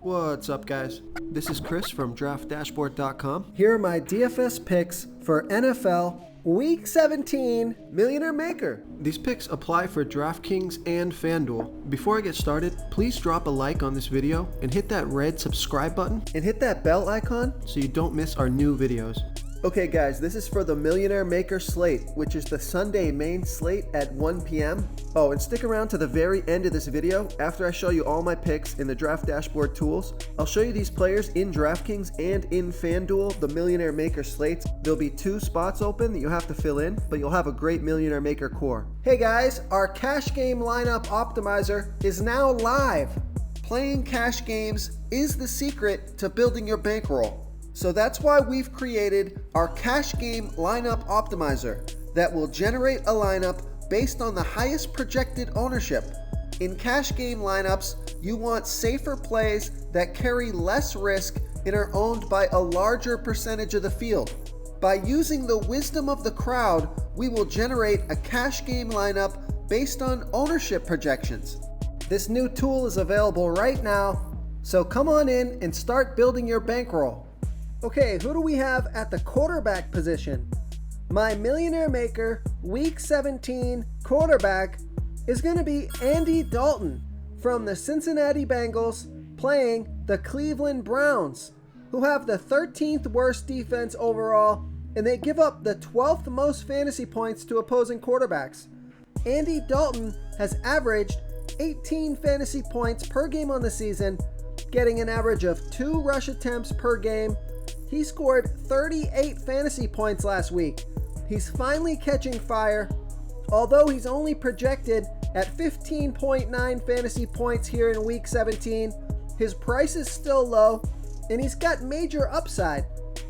What's up, guys? This is Chris from DraftDashboard.com. Here are my DFS picks for NFL Week 17 Millionaire Maker. These picks apply for DraftKings and FanDuel. Before I get started, please drop a like on this video and hit that red subscribe button And hit that bell icon so you don't miss our new videos. Okay guys, this is for the Millionaire Maker slate, which is the Sunday main slate at 1 p.m. Oh, and stick around to the very end of this video. After I show you all my picks in the Draft Dashboard tools, I'll show you these players in DraftKings and in FanDuel, the Millionaire Maker slates. There'll be 2 spots open that you have to fill in, but you'll have a great Millionaire Maker core. Hey guys, our cash game lineup optimizer is now live. Playing cash games is the secret to building your bankroll. So that's why we've created our cash game lineup optimizer that will generate a lineup based on the highest projected ownership. In cash game lineups, you want safer plays that carry less risk and are owned by a larger percentage of the field. By using the wisdom of the crowd, we will generate a cash game lineup based on ownership projections. This new tool is available right now, so come on in and start building your bankroll. Okay, who do we have at the quarterback position? My Millionaire Maker Week 17 quarterback is going to be Andy Dalton from the Cincinnati Bengals playing the Cleveland Browns, who have the 13th worst defense overall, and they give up the 12th most fantasy points to opposing quarterbacks. Andy Dalton has averaged 18 fantasy points per game on the season, getting an average of 2 rush attempts per game. He scored 38 fantasy points last week. He's finally catching fire. Although he's only projected at 15.9 fantasy points here in Week 17, his price is still low, and he's got major upside.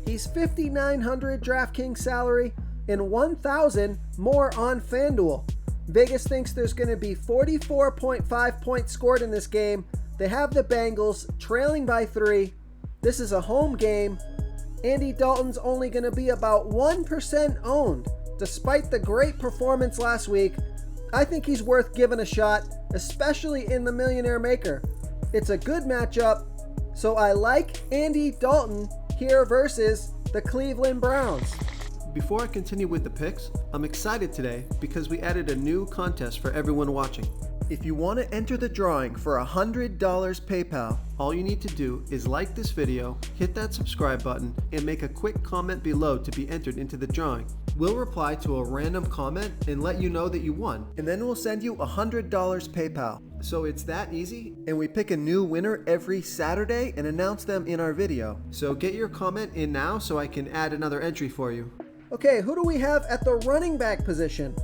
He's $5,900 DraftKings salary and $1,000 more on FanDuel. Vegas thinks there's going to be 44.5 points scored in this game. They have the Bengals trailing by 3. This is a home game. Andy Dalton's only going to be about 1% owned. Despite the great performance last week, I think he's worth giving a shot, especially in the Millionaire Maker. It's a good matchup, so I like Andy Dalton here versus the Cleveland Browns. Before I continue with the picks, I'm excited today because we added a new contest for everyone watching. If you want to enter the drawing for $100 PayPal, all you need to do is like this video, hit that subscribe button, and make a quick comment below to be entered into the drawing. We'll reply to a random comment and let you know that you won. And then we'll send you $100 PayPal. So it's that easy? And we pick a new winner every Saturday and announce them in our video. So get your comment in now so I can add another entry for you. Okay, who do we have at the running back position?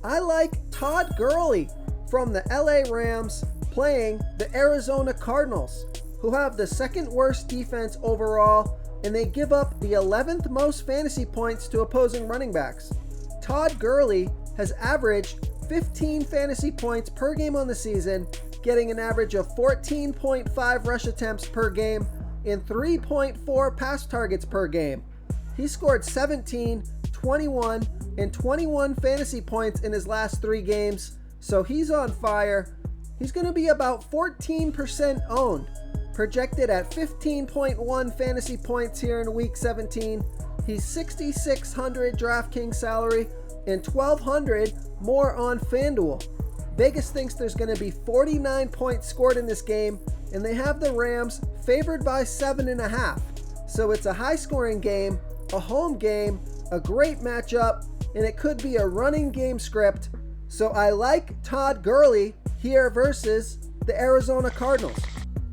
I like Todd Gurley from the LA Rams playing the Arizona Cardinals, who have the 2nd worst defense overall, and they give up the 11th most fantasy points to opposing running backs. Todd Gurley has averaged 15 fantasy points per game on the season, getting an average of 14.5 rush attempts per game and 3.4 pass targets per game. He scored 17, 21, and 21 fantasy points in his last 3 games, so he's on fire. He's going to be about 14% owned, projected at 15.1 fantasy points here in Week 17. He's $6,600 DraftKings salary and $1,200 more on FanDuel. Vegas thinks there's going to be 49 points scored in this game, and they have the Rams favored by 7.5. So it's a high-scoring game, a home game, a great matchup, and it could be a running game script. So I like Todd Gurley here versus the Arizona Cardinals.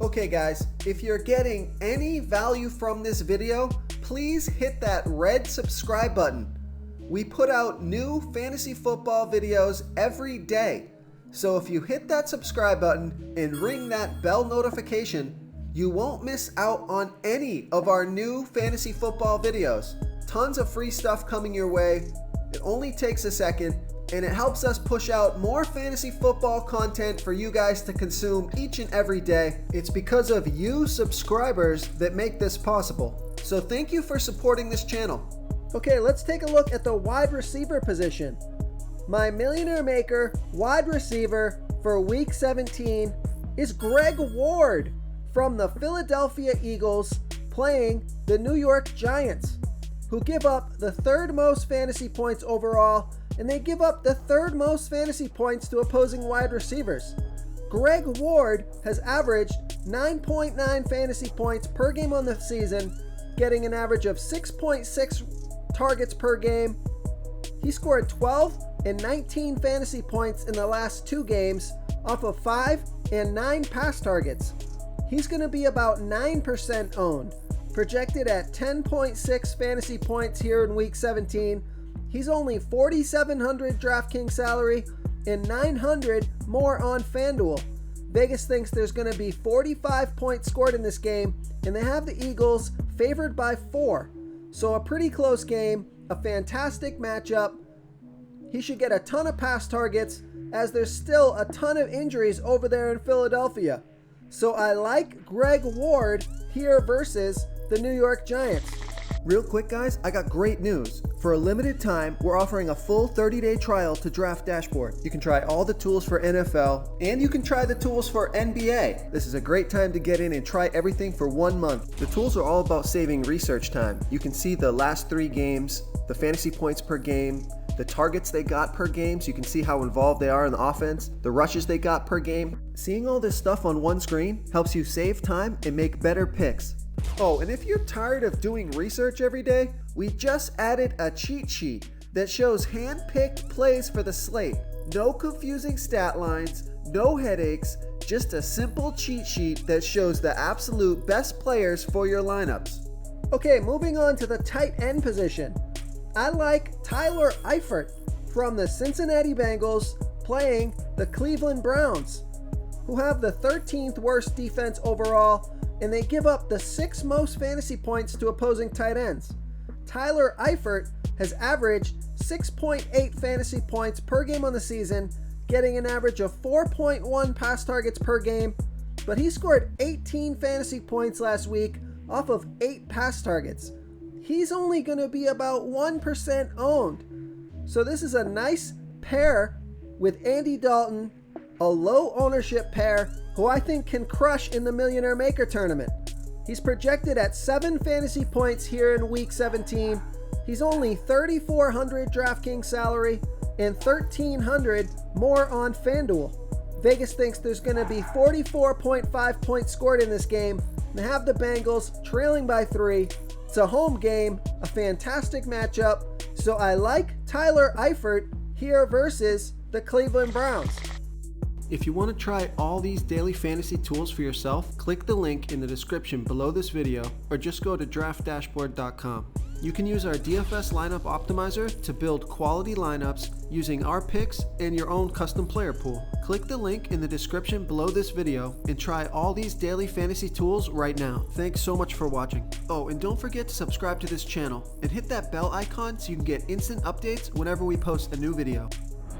Okay guys, if you're getting any value from this video, please hit that red subscribe button. We put out new fantasy football videos every day. So if you hit that subscribe button and ring that bell notification, you won't miss out on any of our new fantasy football videos. Tons of free stuff coming your way. It only takes a second, and it helps us push out more fantasy football content for you guys to consume each and every day. It's because of you subscribers that make this possible. So thank you for supporting this channel. Okay, let's take a look at the wide receiver position. My Millionaire Maker wide receiver for Week 17 is Greg Ward from the Philadelphia Eagles playing the New York Giants, who give up the third most fantasy points overall, and they give up the third most fantasy points to opposing wide receivers. Greg Ward has averaged 9.9 fantasy points per game on the season, getting an average of 6.6 targets per game. He scored 12 and 19 fantasy points in the last 2 games off of 5 and 9 pass targets. He's going to be about 9% owned, projected at 10.6 fantasy points here in week 17. He's only $4,700 DraftKings salary and $900 more on FanDuel. Vegas thinks there's going to be 45 points scored in this game, and they have the Eagles favored by 4. So a pretty close game, a fantastic matchup. He should get a ton of pass targets, as there's still a ton of injuries over there in Philadelphia. So I like Greg Ward here versus the New York Giants. Real quick, guys, I got great news. For a limited time, we're offering a full 30-day trial to Draft Dashboard. You can try all the tools for NFL, and you can try the tools for NBA. This is a great time to get in and try everything for 1 month. The tools are all about saving research time. You can see the last 3 games, the fantasy points per game, the targets they got per game, so you can see how involved they are in the offense, the rushes they got per game. Seeing all this stuff on one screen helps you save time and make better picks. Oh, and if you're tired of doing research every day, we just added a cheat sheet that shows hand-picked plays for the slate. No confusing stat lines, no headaches, just a simple cheat sheet that shows the absolute best players for your lineups. Okay, moving on to the tight end position. I like Tyler Eifert from the Cincinnati Bengals playing the Cleveland Browns, who have the 13th worst defense overall, and they give up the 6th most fantasy points to opposing tight ends. Tyler Eifert has averaged 6.8 fantasy points per game on the season, getting an average of 4.1 pass targets per game, but he scored 18 fantasy points last week off of 8 pass targets. He's only going to be about 1% owned. So this is a nice pair with Andy Dalton, a low ownership pair who I think can crush in the Millionaire Maker tournament. He's projected at 7 fantasy points here in week 17. He's only $3,400 DraftKings salary and $1,300 more on FanDuel. Vegas thinks there's going to be 44.5 points scored in this game. They have the Bengals trailing by 3. It's a home game, a fantastic matchup. So I like Tyler Eifert here versus the Cleveland Browns. If you want to try all these daily fantasy tools for yourself, click the link in the description below this video or just go to draftdashboard.com. You can use our DFS lineup optimizer to build quality lineups using our picks and your own custom player pool. Click the link in the description below this video and try all these daily fantasy tools right now. Thanks so much for watching. Oh, and don't forget to subscribe to this channel and hit that bell icon so you can get instant updates whenever we post a new video.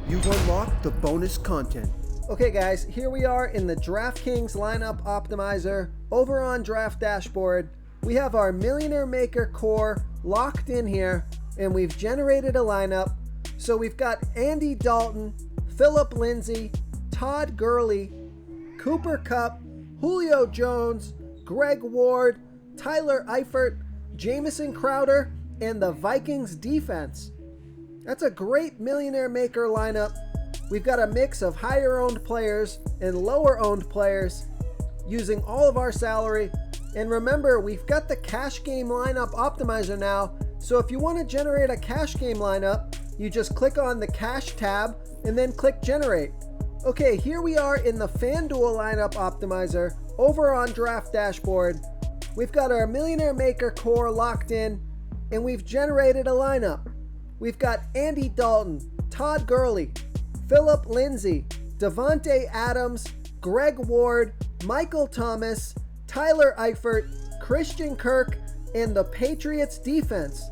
You've unlocked the bonus content. Okay guys, here we are in the DraftKings lineup optimizer. Over on Draft Dashboard, we have our Millionaire Maker core locked in here, and we've generated a lineup. So we've got Andy Dalton, Phillip Lindsay, Todd Gurley, Cooper Kupp, Julio Jones, Greg Ward, Tyler Eifert, Jamison Crowder, and the Vikings defense. That's a great Millionaire Maker lineup. We've got a mix of higher owned players and lower owned players using all of our salary. And remember, we've got the cash game lineup optimizer now. So if you want to generate a cash game lineup, you just click on the cash tab and then click generate. Okay, here we are in the FanDuel lineup optimizer over on Draft Dashboard. We've got our Millionaire Maker core locked in, and we've generated a lineup. We've got Andy Dalton, Todd Gurley, Phillip Lindsay, Devontae Adams, Greg Ward, Michael Thomas, Tyler Eifert, Christian Kirk, and the Patriots defense.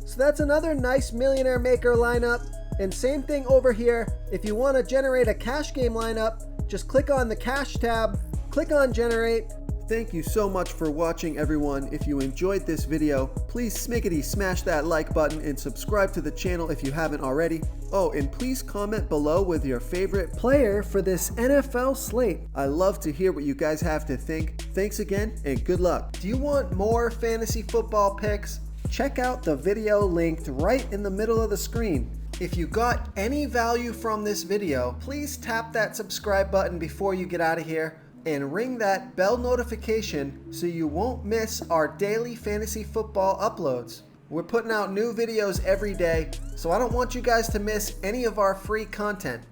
So that's another nice Millionaire Maker lineup. And same thing over here. If you want to generate a cash game lineup, just click on the cash tab, click on generate. Thank you so much for watching, everyone. If you enjoyed this video, please smiggity smash that like button and subscribe to the channel if you haven't already. Oh, and please comment below with your favorite player for this NFL slate. I love to hear what you guys have to think. Thanks again and good luck. Do you want more fantasy football picks? Check out the video linked right in the middle of the screen. If you got any value from this video, please tap that subscribe button before you get out of here and ring that bell notification so you won't miss our daily fantasy football uploads. We're putting out new videos every day, so I don't want you guys to miss any of our free content.